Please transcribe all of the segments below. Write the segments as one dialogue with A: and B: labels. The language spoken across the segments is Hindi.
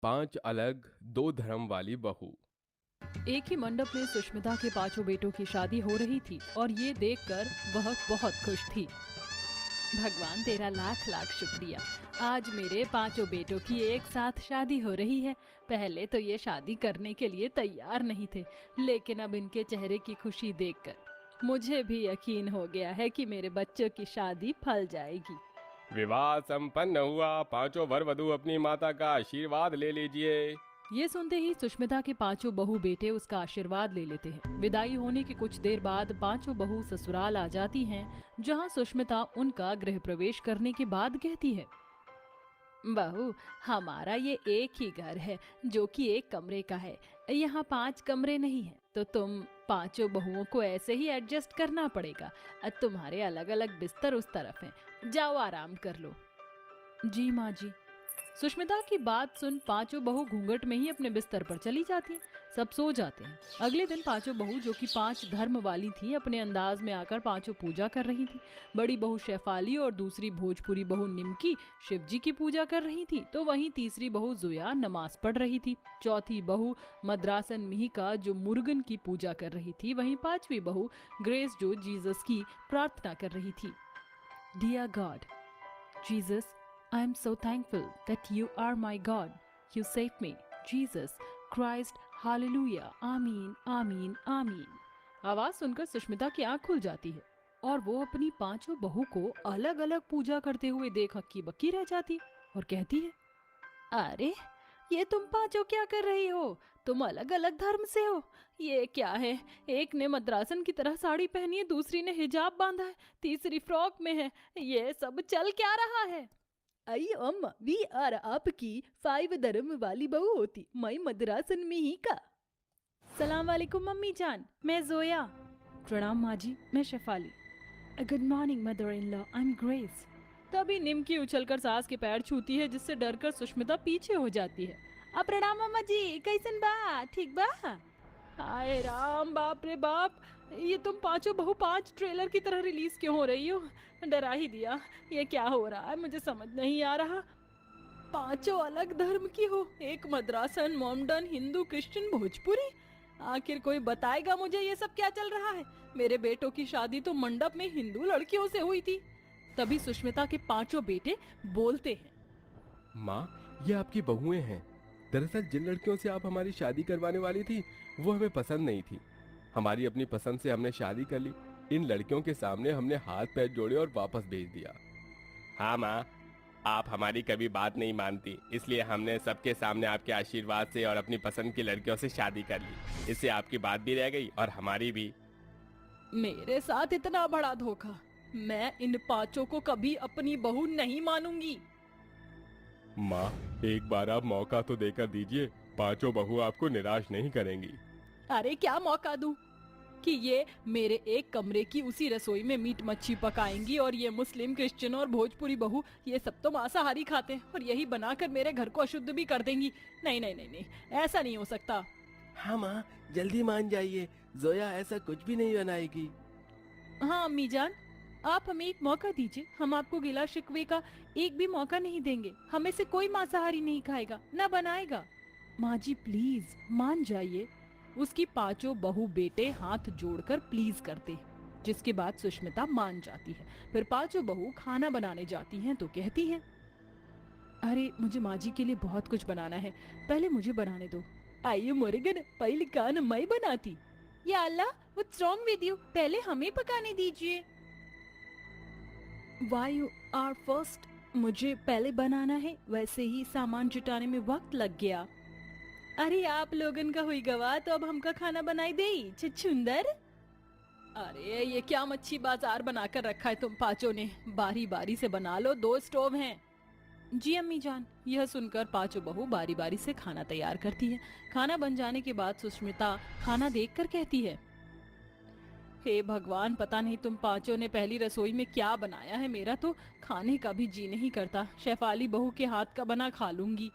A: 5 अलग दो धर्म वाली बहू।
B: एक ही मंडप में सुष्मिता के पांचों बेटों की शादी हो रही थी और ये देखकर वह बहुत खुश थी। भगवान तेरा लाख लाख शुक्रिया। आज मेरे पांचों बेटों की एक साथ शादी हो रही है। पहले तो ये शादी करने के लिए तैयार नहीं थे, लेकिन अब इनके चेहरे की खुशी देखकर मुझे भी यकीन हो गया है कि मेरे बच्चों की शादी फल जाएगी।
A: विवाह संपन्न हुआ। पांचों वर वधू अपनी माता का आशीर्वाद ले लीजिए।
B: ये सुनते ही सुष्मिता के पांचों बहू बेटे उसका आशीर्वाद ले लेते हैं। विदाई होने के कुछ देर बाद पांचों बहू ससुराल आ जाती हैं, जहां सुष्मिता उनका गृह प्रवेश करने के बाद कहती है, बहू, हमारा ये एक ही घर है जो कि एक कमरे का है। यहाँ 5 कमरे नहीं है, तो तुम पांचों बहुओं को ऐसे ही एडजस्ट करना पड़ेगा। तुम्हारे अलग अलग बिस्तर उस तरफ हैं। जाओ आराम कर लो। जी माँ जी। सुष्मिता की बात सुन पांचों बहू घूंघट में ही अपने बिस्तर पर चली जाती हैं। सब सो जाते हैं। अगले दिन पांचों बहू, जो कि 5 धर्म वाली थी, अपने अंदाज में आकर पांचों पूजा कर रही थी। बड़ी बहू शेफाली और दूसरी भोजपुरी बहू निमकी शिव जी की पूजा कर रही थी, तो वहीं तीसरी बहू जुया नमाज पढ़ रही थी। चौथी बहू मद्रासन मिहिका जो मुर्गन की पूजा कर रही थी। वहीं 5वीं बहू ग्रेस जो जीसस की प्रार्थना कर रही थी। Dear God Jesus, I am so thankful that you are my God. You saved me. Jesus Christ, Hallelujah. आमीन, आमीन, आमीन। आवाज सुनकर सुष्मिता की आंख खुल जाती है और वो अपनी पांचों बहू को अलग अलग पूजा करते हुए देख हक्की बक्की रह जाती और कहती है, अरे ये तुम पांचों क्या कर रही हो? तुम अलग अलग धर्म से हो। ये क्या है? एक ने मद्रासन की तरह साड़ी पहनी है, दूसरी ने हिजाब बांधा है, तीसरी फ्रॉक में है। ये सब चल क्या रहा है? आई अम्मा, वी आर आपकी 5 धर्म वाली बहू होती। मैं मद्रासन में ही का। सलाम वालेकुम मम्मी जान, मैं जोया। प्रणाम माँ जी, मैं Shefali. Good morning mother in law, I am Grace. तभी निमकी उछलकर सास के पैर छूती है, जिससे डरकर सुष्मिता पीछे हो जाती है। अब प्रणाम अम्मा जी, कैसन बा? ठीक बा? हाय राम, बाप रे बाप, ये तुम पांचों बहू 5 ट्रेलर की तरह रिलीज क्यों हो रही हो? डरा ही दिया। ये क्या हो रहा है, मुझे समझ नहीं आ रहा। पांचों अलग धर्म की हो, एक मद्रासन, मोमडन, हिंदू, क्रिश्चियन, भोजपुरी। आखिर कोई बताएगा मुझे ये सब क्या चल रहा है? मेरे बेटों की शादी तो मंडप में हिंदू लड़कियों से हुई थी। तभी सुष्मिता के पांचों बेटे बोलते हैं,
A: माँ, ये आपकी बहुएं हैं। दरअसल जिन लड़कियों से आप हमारी शादी करवाने वाली थी, वो हमें पसंद नहीं थी। हमारी अपनी पसंद से हमने शादी कर ली। इन लड़कियों के सामने हमने हाथ पैर जोड़े और वापस भेज दिया। हाँ माँ, आप हमारी कभी बात नहीं मानती, इसलिए हमने सबके सामने आपके आशीर्वाद से और अपनी पसंद की लड़कियों से शादी कर ली। इससे आपकी बात भी रह गई और हमारी भी। मेरे साथ इतना बड़ा धोखा, मैं इन पांचों को कभी अपनी बहू नहीं मानूंगी। माँ, एक बार आप मौका तो देकर दीजिए। पांचों बहू आपको निराश नहीं करेंगी। अरे क्या मौका दूं? कि ये मेरे एक कमरे की उसी रसोई में मीट मच्छी पकाएंगी और ये मुस्लिम, क्रिश्चियन और भोजपुरी बहू, ये सब तो मांसाहारी खाते हैं और यही बनाकर मेरे घर को अशुद्ध भी कर देंगी। नहीं नहीं नहीं नहीं, ऐसा नहीं हो सकता।
C: हाँ माँ, जल्दी मान जाइए, जोया ऐसा कुछ भी नहीं बनाएगी।
B: हाँ अम्मी जान, आप हमें एक मौका दीजिए। हम आपको गिला शिकवे का एक भी मौका नहीं देंगे। हमें से कोई मांसाहारी नहीं खाएगा, ना बनाएगा। माँ जी प्लीज मान जाइए। उसकी पांचों बहू बेटे हाथ जोड़कर प्लीज करते हैं, जिसके बाद सुष्मिता मान जाती है। फिर पांचों बहू खाना बनाने जाती हैं तो कहती हैं, अरे मुझे माँ जी के लिए बहुत कुछ बनाना है, पहले मुझे बनाने दो। आइए मुर्गन, पहले खाना मैं बनाती। या अल्लाह, व्हाट्स रॉन्ग विद यू? पहले हमें पकाने दीजिए। Why you are first? मुझे पहले बनाना है, वैसे ही सामान जुटाने में वक्त लग गया। अरे आप लोगन का हुई गवा, तो अब हमका खाना बनाई दे छुछुंदर। अरे ये क्या मच्छी बाजार बनाकर रखा है तुम पांचों ने? बारी बारी से बना लो, 2 स्टोव हैं। जी अम्मी जान। यह सुनकर पांचों बहू बारी बारी से खाना तैयार करती है। खाना बन जाने के बाद सुष्मिता खाना देखकर कहती है, हे भगवान, पता नहीं तुम पांचों ने पहली रसोई में क्या बनाया है। मेरा तो खाने का भी जी नहीं करता। शेफाली बहू के हाथ का बना खा लूंगी।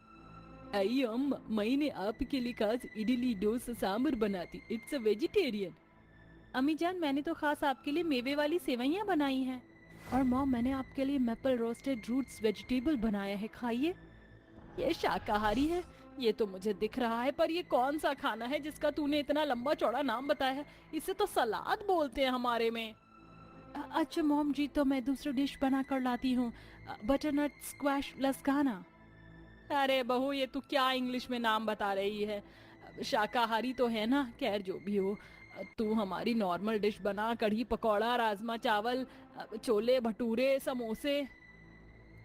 B: आई अम्मा, मैंने आपके लिए खास इडली डोसा सांबर बनाती। It's a vegetarian. अम्मी जान, मैंने तो खास आपके लिए मेवे वाली सेवइयां बनाई हैं। और मॉम, मैंने आपके लिए मैपल रोस्टेड रूट्स वेजिटेबल बनाया है, खाइए। ये शाकाहारी है, ये तो मुझे दिख रहा है, पर ये कौन सा खाना है जिसका तूने इतना लंबा चौड़ा नाम बताया है? इसे तो सलाद बोलते हैं हमारे में। अच्छा मॉम जी, तो मैं दूसरी डिश बना कर लाती हूँ, बटरनट स्क्वैश लस्काना। अरे बहू, ये तू क्या इंग्लिश में नाम बता रही है? शाकाहारी तो है ना? खैर जो भी हो, तू हमारी नॉर्मल डिश बना, कढ़ी पकौड़ा, राजमा चावल, छोले भटूरे, समोसे।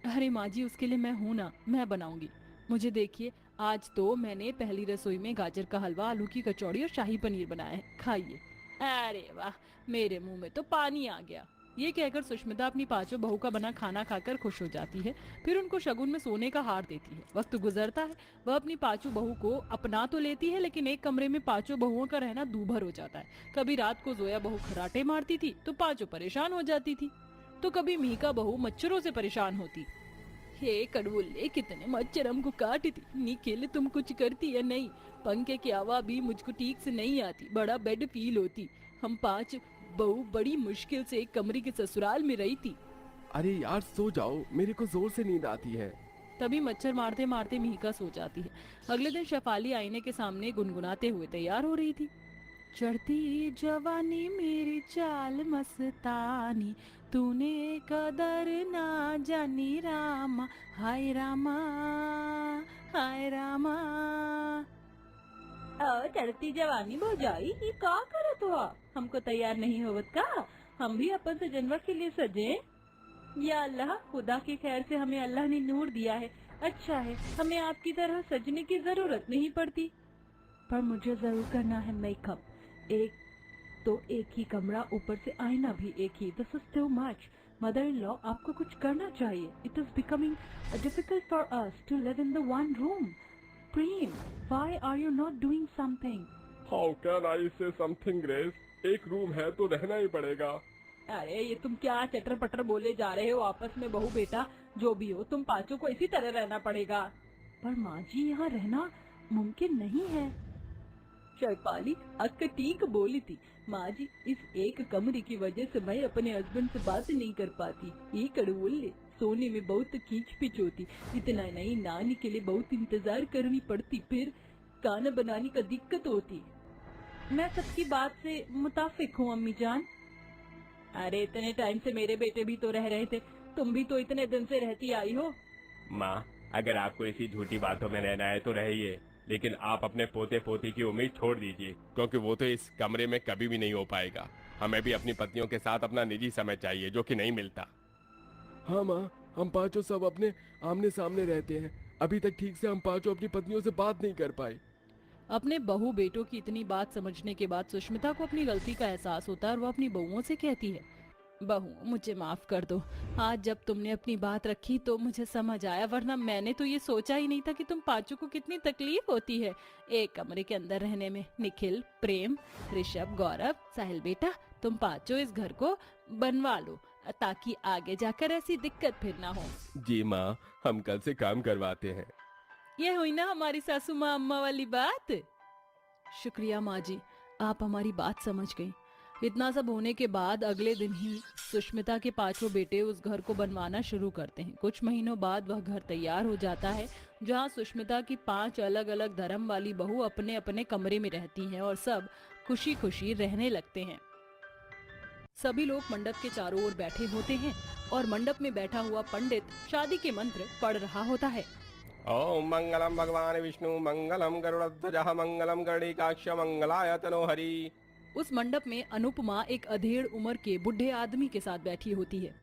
B: अरे माँ जी, उसके लिए मैं हूं ना, मैं बनाऊंगी। मुझे देखिए, आज तो मैंने पहली रसोई में गाजर का हलवा, आलू की कचौड़ी और शाही पनीर बनाया है, खाइए। अरे वाह, मेरे मुंह में तो पानी आ गया। ये कहकर सुष्मिता अपनी पांचों बहू का बना खाना खाकर खुश हो जाती है। फिर उनको शगुन में सोने का हार देती है। वक्त गुजरता है, वह अपनी पांचों बहू को अपना तो लेती है, लेकिन एक कमरे में पांचों बहुओं का रहना दूभर हो जाता है। कभी रात को जोया बहू खर्राटे मारती थी तो पांचों परेशान हो जाती थी, तो कभी मीका बहू मच्छरों से परेशान होती। हे कड़वुल्ले, कितने मच्छर हमको काटी थी। निखिल, तुम कुछ करती या नहीं? पंखे की हवा भी मुझको ठीक से नहीं आती, बड़ा बेड फील होती। हम पांच बहू बड़ी मुश्किल से एक कमरे के ससुराल में रही थी।
A: अरे यार सो जाओ, मेरे को जोर से नींद आती है।
B: तभी मच्छर मारते मारते मिहिका सो जाती है। अगले दिन शेफाली आईने के सामने गुनगुनाते हुए तैयार हो रही थी। चढ़ती जवानी मेरी चाल मस्तानी, तूने कदर ना जानी रामा, हाय रामा, हाय रामा। चढ़ती जवानी भौजाई, ये का करत हुआ? हमको तैयार नहीं होवत का? हम भी अपन से जनवर के लिए सजे। या अल्लाह, खुदा की खैर से हमें अल्लाह ने नूर दिया है। अच्छा है, हमें आपकी तरह सजने की जरूरत नहीं पड़ती। पर मुझे जरूर करना है मेकअप। एक ही कमरा, ऊपर से आईना भी एक ही। This is too much. Mother in law, आपको कुछ करना चाहिए। It is becoming difficult for us to live in the one room. Prem, why are you not doing something?
A: How can I say something grace? एक रूम है तो रहना ही पड़ेगा।
B: अरे ये तुम क्या चटर पटर बोले जा रहे हो आपस में? बहू बेटा जो भी हो, तुम पांचों को इसी तरह रहना पड़ेगा। पर माँ जी, यहाँ रहना मुमकिन नहीं है। शेफाली अक्का ठीक बोली थी। माँ जी, इस एक कमरे की वजह से मैं अपने हस्बैंड से बात नहीं कर पाती। ये कड़वुल्ले, सोने में बहुत खींच पिच होती। इतना नहीं, नानी के लिए बहुत इंतजार करनी पड़ती, फिर खाना बनाने का दिक्कत होती। मैं सबकी बात से मुताफिक हूँ अम्मी जान। अरे इतने टाइम से मेरे बेटे भी तो रह रहे थे, तुम भी तो इतने दिन से रहती आई हो।
A: माँ, अगर आपको इसी झूठी बातों में रहना है तो रहिए, लेकिन आप अपने पोते पोती की उम्मीद छोड़ दीजिए, क्योंकि वो तो इस कमरे में कभी भी नहीं हो पाएगा। हमें भी अपनी पत्नियों के साथ अपना निजी समय चाहिए, जो कि नहीं मिलता। हाँ माँ, हम पांचों सब अपने आमने सामने रहते हैं। अभी तक ठीक से हम पांचों अपनी पत्नियों से बात नहीं कर पाए। अपने बहू बेटों की इतनी बात समझने के बाद सुष्मिता को अपनी गलती का एहसास होता है और वो अपनी बहुओं से कहती है, बहू मुझे माफ कर दो। आज जब तुमने अपनी बात रखी तो मुझे समझ आया, वरना मैंने तो ये सोचा ही नहीं था कि तुम पांचों को कितनी तकलीफ होती है एक कमरे के अंदर रहने में। निखिल, प्रेम, ऋषभ, गौरव, साहिल बेटा, तुम पांचों इस घर को बनवा लो ताकि आगे जाकर ऐसी दिक्कत फिर ना हो। जी माँ, हम कल से काम करवाते हैं। ये हुई ना हमारी सासू माँ अम्मा वाली बात। शुक्रिया माँ जी, आप हमारी बात समझ गई। इतना सब होने के बाद अगले दिन ही सुष्मिता के पांचों बेटे उस घर को बनवाना शुरू करते हैं। कुछ महीनों बाद वह घर तैयार हो जाता है, जहाँ सुष्मिता की 5 अलग अलग धर्म वाली बहू अपने अपने कमरे में रहती हैं और सब खुशी खुशी रहने लगते हैं। सभी लोग मंडप के चारों ओर बैठे होते हैं और मंडप में बैठा हुआ पंडित शादी के मंत्र पढ़ रहा होता है। ओम मंगलम भगवान विष्णु, मंगलम गरुड़ध्वजः, मंगलम गणेशाक्ष, मंगलाय तनोहरि।
B: उस मंडप में अनुपमा एक अधेड़ उम्र के बुढ़े आदमी के साथ बैठी होती है।